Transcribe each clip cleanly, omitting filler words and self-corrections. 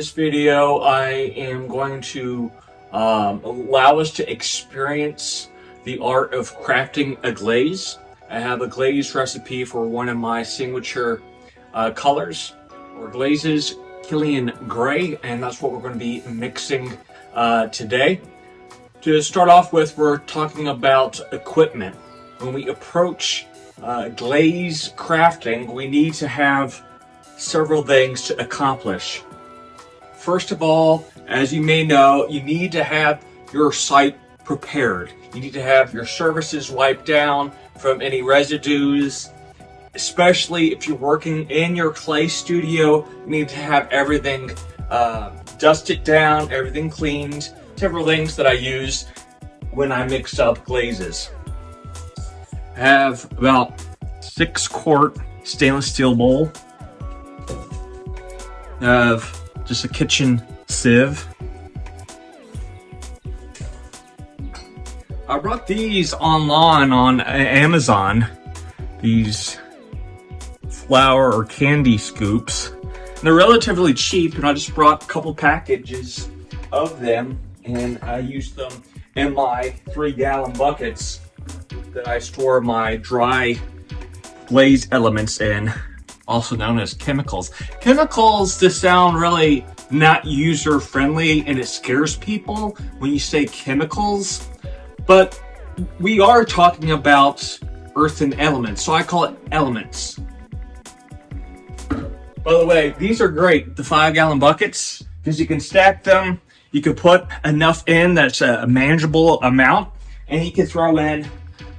this video, I am going to allow us to experience the art of crafting a glaze. I have a glaze recipe for one of my signature colors or glazes, Kilian gray, and that's what we're going to be mixing today. To start off with, we're talking about equipment. When we approach glaze crafting, we need to have several things to accomplish. First of all, as you may know, you need to have your site prepared. You need to have your surfaces wiped down from any residues, especially if you're working in your clay studio. You need to have everything dusted down, everything cleaned. Several things that I use when I mix up glazes. I have about 6-quart stainless steel bowl. I have just a kitchen sieve. I brought these online on Amazon, these flour or candy scoops. And they're relatively cheap, and I just brought a couple packages of them, and I use them in my 3-gallon buckets that I store my dry glaze elements in, also known as chemicals. Chemicals to sound really not user-friendly, and it scares people when you say chemicals, but we are talking about earthen elements, so I call it elements. By the way, these are great, the 5-gallon buckets, because you can stack them. You can put enough in that's a manageable amount, and you can throw in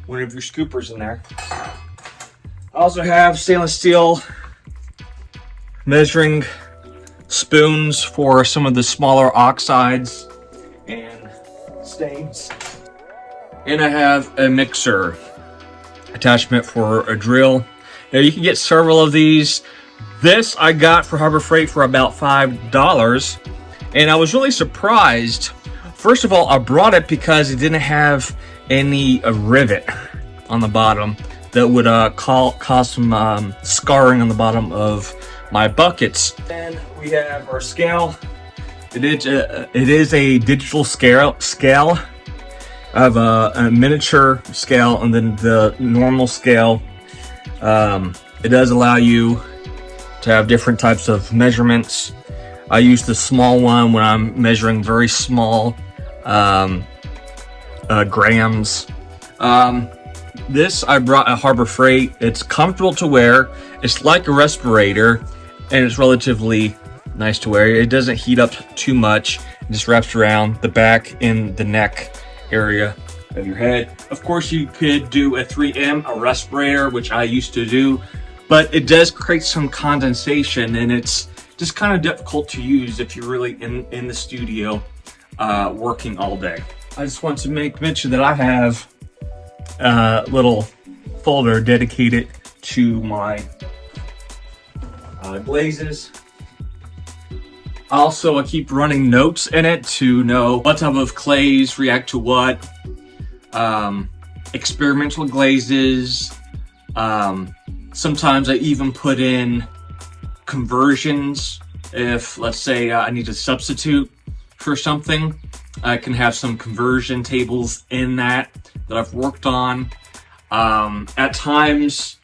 one of your scoopers in there. I also have stainless steel measuring spoons for some of the smaller oxides and stains. And I have a mixer attachment for a drill. Now you can get several of these. This I got for Harbor Freight for about $5. And I was really surprised. First of all, I brought it because it didn't have any rivet on the bottom that would cause some scarring on the bottom of my buckets. And we have our scale. It is a digital scale. I have a miniature scale and then the normal scale. It does allow you to have different types of measurements. I use the small one when I'm measuring very small grams. This I brought at Harbor Freight. It's comfortable to wear. It's like a respirator, and it's relatively nice to wear. It doesn't heat up too much. It just wraps around the back and the neck area of your head. Of course, you could do a 3M, a respirator, which I used to do, but it does create some condensation, and it's just kind of difficult to use if you're really in the studio working all day. I just want to make mention that I have a little folder dedicated to my glazes. Also, I keep running notes in it to know what type of clays react to what, experimental glazes. Sometimes I even put in conversions. If, let's say, I need to substitute for something, I can have some conversion tables in that I've worked on. At times,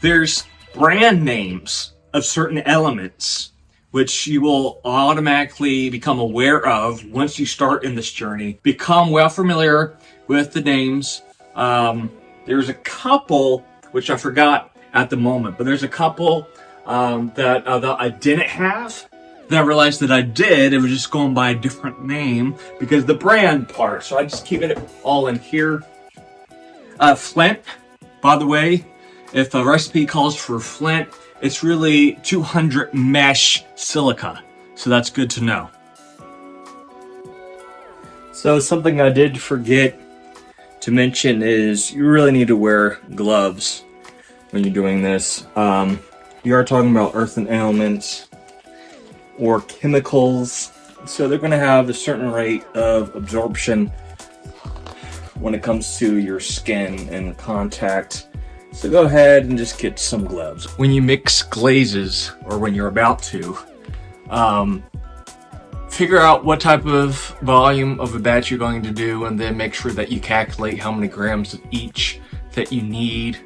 there's brand names of certain elements which you will automatically become aware of once you start in this journey. Become well familiar with the names. There's a couple which I forgot at the moment, but there's a couple that I didn't have. Then I realized that I did. It was just going by a different name because the brand part. So I just keep it all in here. Flint, by the way, if a recipe calls for flint, it's really 200 mesh silica. So that's good to know. So something I did forget to mention is you really need to wear gloves when you're doing this. You are talking about earthen elements or chemicals, so they're going to have a certain rate of absorption when it comes to your skin and contact. So go ahead and just get some gloves. When you mix glazes, or when you're about to, Figure out what type of volume of a batch you're going to do, and then make sure that you calculate how many grams of each that you need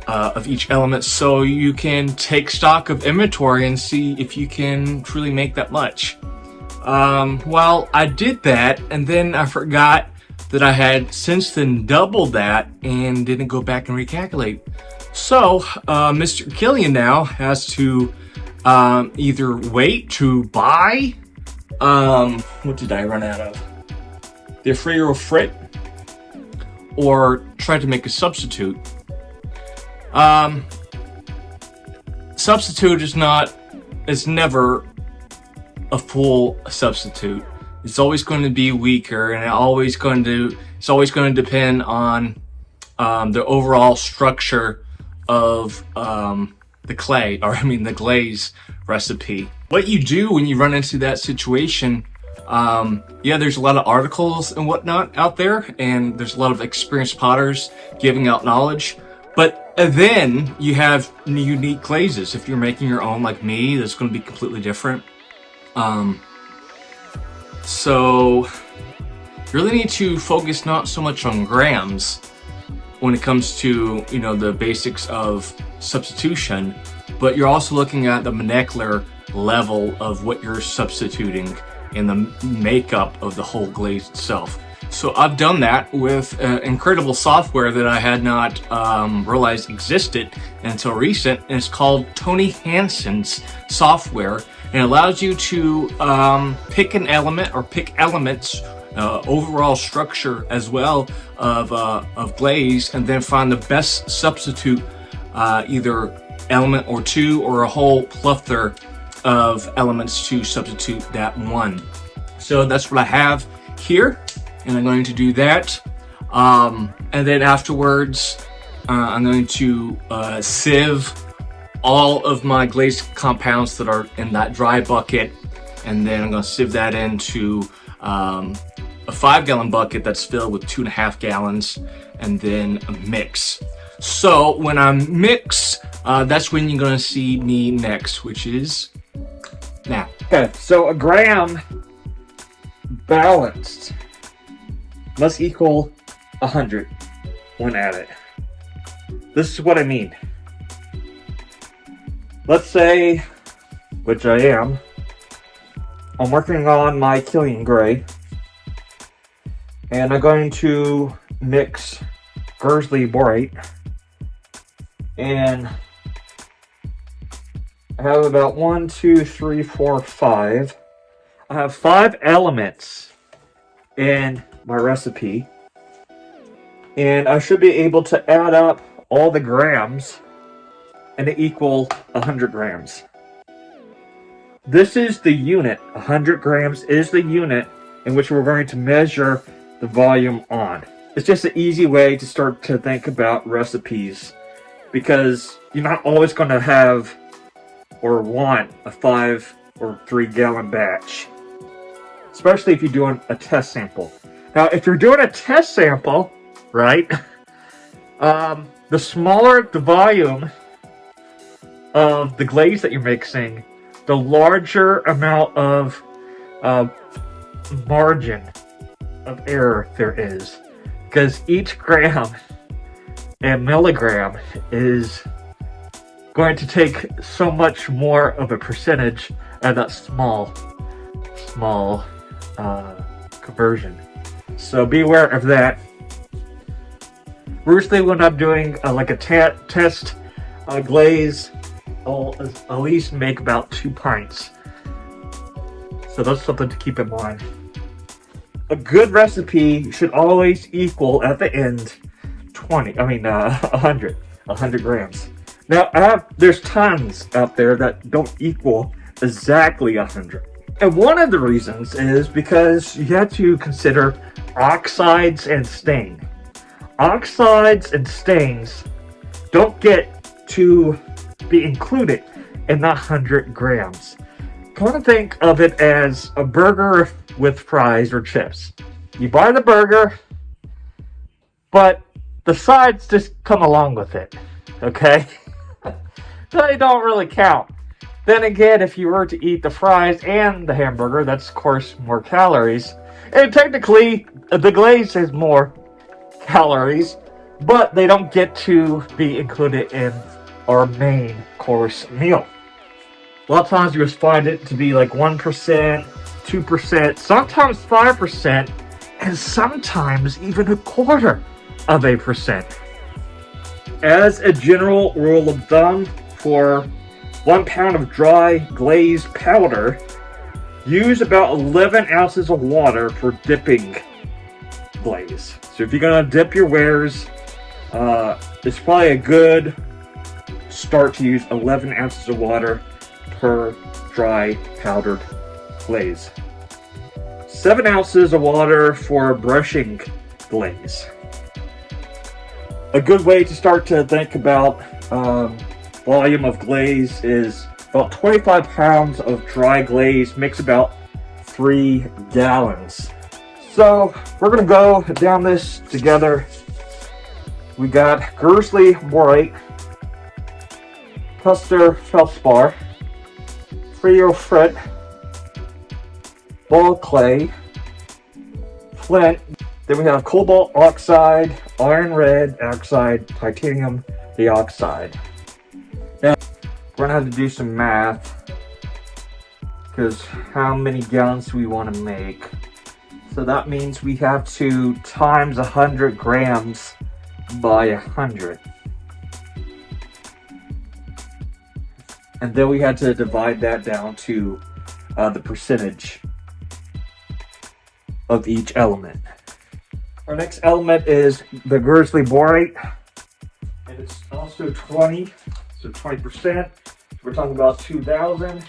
of each element, so you can take stock of inventory and see if you can truly make that much. Well, I did that, and then I forgot that I had since then doubled that and didn't go back and recalculate. So Mr. Kilian now has to either wait to buy what did I run out of? The Imperial frit, or try to make a substitute. Substitute is never a full substitute. It's always going to be weaker, and it's always going to depend on the overall structure of the clay, or the glaze recipe. What you do when you run into that situation, yeah, there's a lot of articles and whatnot out there, and there's a lot of experienced potters giving out knowledge, but then you have unique glazes. If you're making your own like me, that's going to be completely different. So you really need to focus not so much on grams when it comes to, the basics of substitution, but you're also looking at the molecular level of what you're substituting and the makeup of the whole glaze itself. So I've done that with incredible software that I had not realized existed until recent, and it's called Tony Hansen's software, and it allows you to pick an element or pick elements, overall structure as well of glaze, and then find the best substitute, either element or two or a whole plethora of elements to substitute that one. So that's what I have here, and I'm going to do that, and then afterwards I'm going to sieve all of my glaze compounds that are in that dry bucket, and then I'm going to sieve that into a 5-gallon bucket that's filled with 2.5 gallons, and then mix. So when I mix, that's when you're going to see me next, which is now. Okay, so a gram balanced must equal 100 when added. This is what I mean. Let's say, which I am, I'm working on my Kilian gray, and I'm going to mix Guernsey borate, and I have about 1, 2, 3, 4, 5. I have 5 elements in my recipe, and I should be able to add up all the grams and it equal 100 grams. This is the unit. 100 grams is the unit in which we're going to measure the volume on. It's just an easy way to start to think about recipes, because you're not always going to have or want a 5 or 3 gallon batch, especially if you're doing a test sample. Now, if you're doing a test sample, right, the smaller the volume of the glaze that you're mixing, the larger amount of margin of error there is, because each gram and milligram is going to take so much more of a percentage of that small conversion. So be aware of that. Usually when I'm doing like a test glaze, I'll at least make about 2 pints. So that's something to keep in mind. A good recipe should always equal at the end 100 grams. Now, there's tons out there that don't equal exactly 100. And one of the reasons is because you have to consider oxides and stain. Oxides and stains don't get to be included in the 100 grams. Kind of think of it as a burger with fries or chips. You buy the burger, but the sides just come along with it, okay? They don't really count. Then again, if you were to eat the fries and the hamburger, that's of course more calories. And technically, the glaze has more calories, but they don't get to be included in our main course meal. A lot of times you just find it to be like 1%, 2%, sometimes 5%, and sometimes even 1/4%. As a general rule of thumb, for 1 pound of dry glazed powder, use about 11 ounces of water for dipping glaze. So if you're gonna dip your wares, it's probably a good start to use 11 ounces of water per dry powdered glaze. 7 ounces of water for brushing glaze. A good way to start to think about volume of glaze is about 25 pounds of dry glaze makes about 3 gallons. So we're gonna go down this together. We got Grizzly Borate, Custer Feldspar, Frio Frit, Ball Clay, Flint. Then we have cobalt oxide, iron red oxide, titanium dioxide. Now, we're gonna have to do some math, because how many gallons do we want to make? So that means we have to times 100 grams by 100. And then we had to divide that down to the percentage of each element. Our next element is the Grizzly Borate, and it's also 20, so 20%. We're talking about 2,000.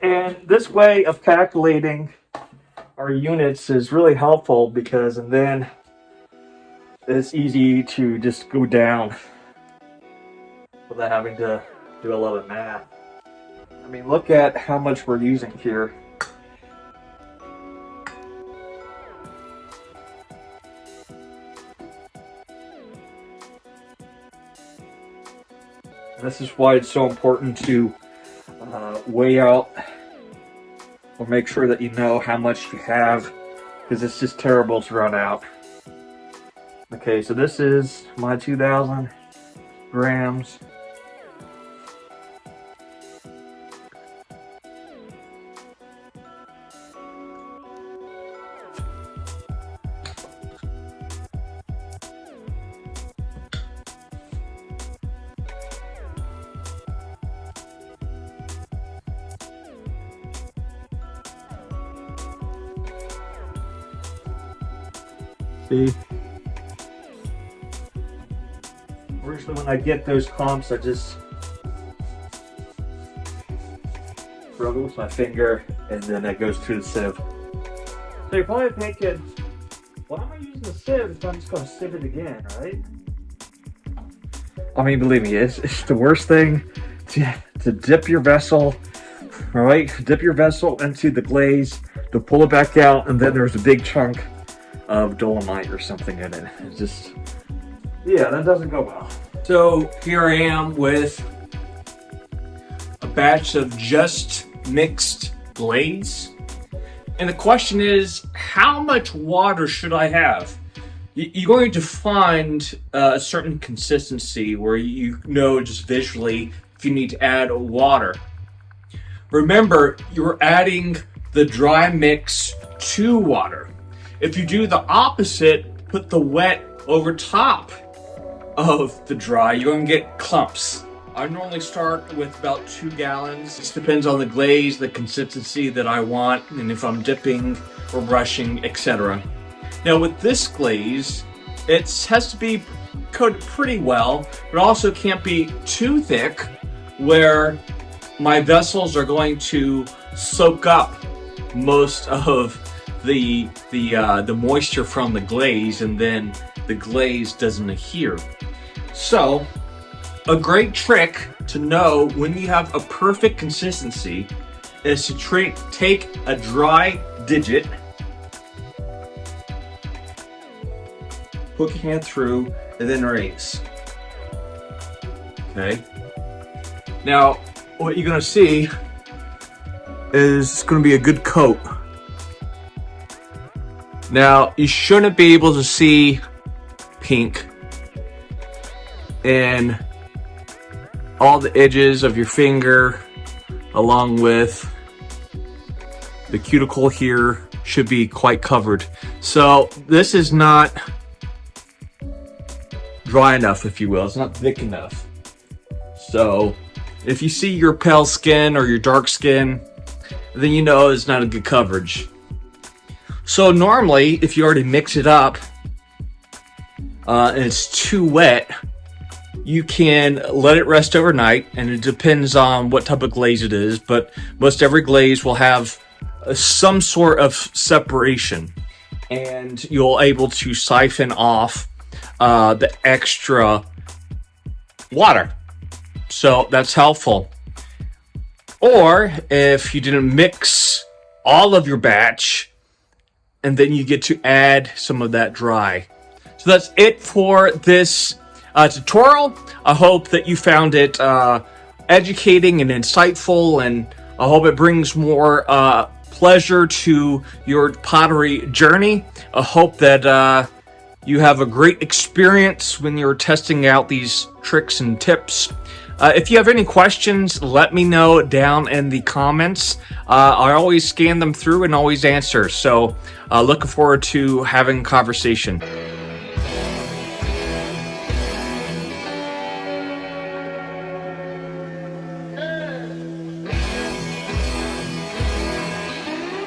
And this way of calculating our units is really helpful because, and then it's easy to just go down without having to do a lot of math. I mean, look at how much we're using here. This is why it's so important to weigh out or make sure that you know how much you have, because it's just terrible to run out. Okay, so this is my 2,000 grams. See? Usually when I get those clumps, I just rub it with my finger and then it goes through the sieve. So you're probably thinking, why am I using the sieve if I'm just going to sieve it again, right? I mean, believe me, it's the worst thing to dip your vessel, right? Dip your vessel into the glaze, to pull it back out, and then there's a big chunk of dolomite or something in it. It's just, yeah, that doesn't go well. So here I am with a batch of just mixed glaze. And the question is, how much water should I have? You're going to find a certain consistency where you know just visually if you need to add water. Remember, you're adding the dry mix to water. If you do the opposite, put the wet over top of the dry, you're going to get clumps. I normally start with about 2 gallons. This depends on the glaze, the consistency that I want, and if I'm dipping or brushing, etc. Now with this glaze, it has to be coated pretty well, but also can't be too thick where my vessels are going to soak up most of the moisture from the glaze, and then the glaze doesn't adhere. So a great trick to know when you have a perfect consistency is to take a dry digit, poke your hand through, and then raise. Okay. Now, what you're gonna see is it's gonna be a good coat. Now, you shouldn't be able to see pink in all the edges of your finger, along with the cuticle here should be quite covered. So this is not dry enough, if you will. It's not thick enough. So if you see your pale skin or your dark skin, then you know it's not a good coverage. So normally, if you already mix it up and it's too wet, you can let it rest overnight, and it depends on what type of glaze it is, but most every glaze will have some sort of separation, and you'll able to siphon off the extra water. So that's helpful. Or if you didn't mix all of your batch, and then you get to add some of that dry. So that's it for this tutorial. I hope that you found it educating and insightful, and I hope it brings more pleasure to your pottery journey. I hope that you have a great experience when you're testing out these tricks and tips. If you have any questions, let me know down in the comments. I always scan them through and always answer. So looking forward to having a conversation.